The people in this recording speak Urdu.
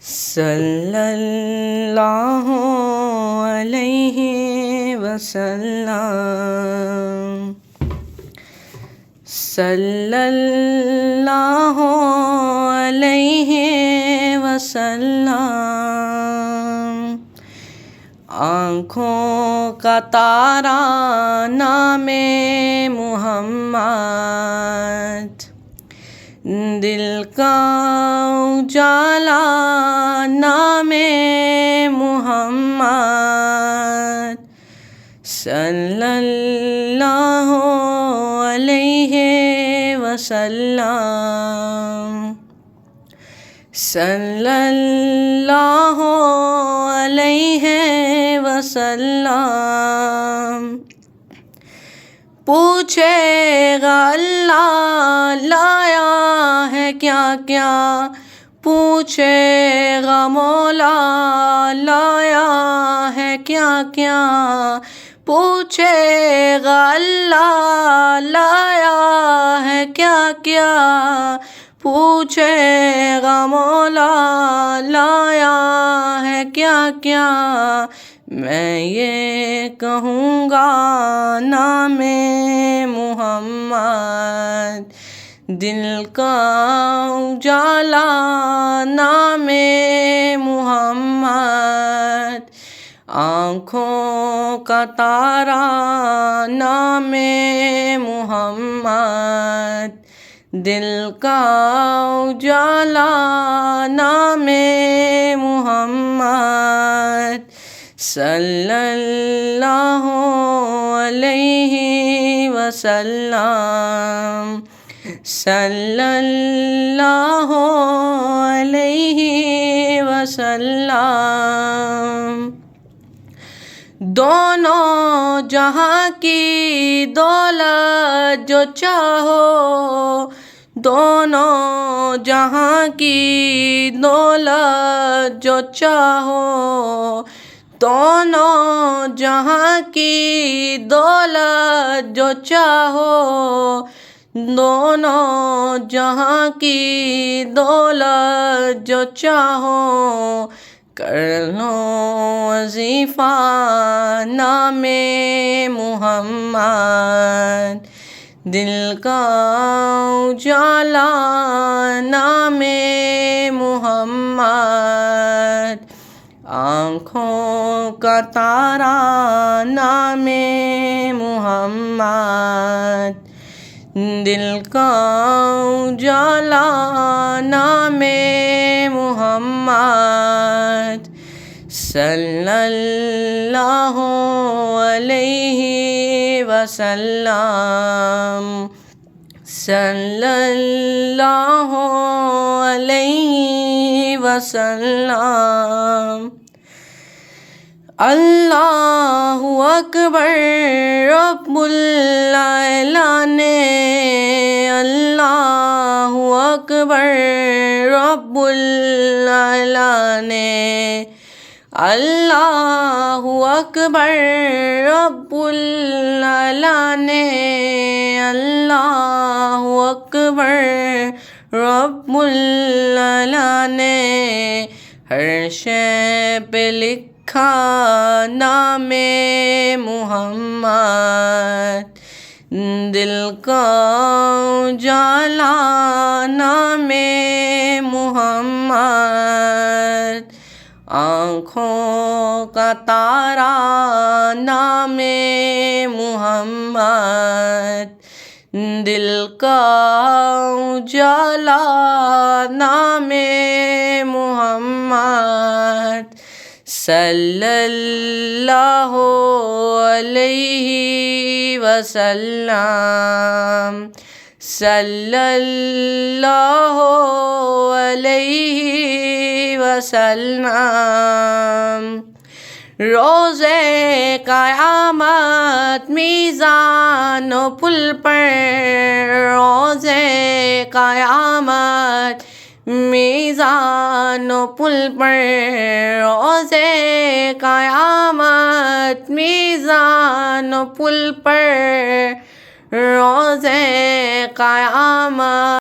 صلی اللہ علیہ وسلم، صلی اللہ علیہ وسلم۔ آنکھوں کا تارا نام محمد، دل کا اجالا نام محمد، صلی اللہ علیہ وسلم، صلی اللہ علیہ وسلم۔ پوچھے گا اللہ لایا ہے کیا کیا، پوچھے گا مولا لایا ہے کیا کیا، پوچھے گا اللہ لایا ہے کیا کیا، پوچھے گا مولا لایا ہے کیا کیا۔ میں یہ کہوں گا نام محمد، دل کا اجالا نام محمد، آنکھوں کا تارا نام محمد، دل کا اجالا نام محمد، صلی اللہ علیہ وسلم، صلی اللہ علیہ وسلم۔ دونوں جہاں کی دولت جو چاہو، دونوں جہاں کی دولت جو چاہو، دونوں جہاں کی دولت جو چاہو، دونوں جہاں کی دولت جو چاہو، کر لو وظیفہ نام محمد، دل کا اجالا نام محمد، آنکھوں کا تارا نام محمد، دل کا اجالا نام محمد، صلی اللہ علیہ وسلم، صلی اللہ علیہ وسلم۔ اللہ اکبر رب العالمین، اللہ اکبر رب العالمین، اللہ اکبر رب العالمین، اللہ اکبر رب العالمین۔ ہر شے پہ لکھا نام محمد، دل کا اجالا نام محمد، آنکھوں کا تارا نام محمد، دل کا اجالا نام محمد، صلی اللہ علیہ وسلم، صلی اللہ علیہ وسلم۔ روز قیامت میزان و پل پر، روز قیامت میزان و پل پر، روز قیامت میزان و پل پر، روز قیامت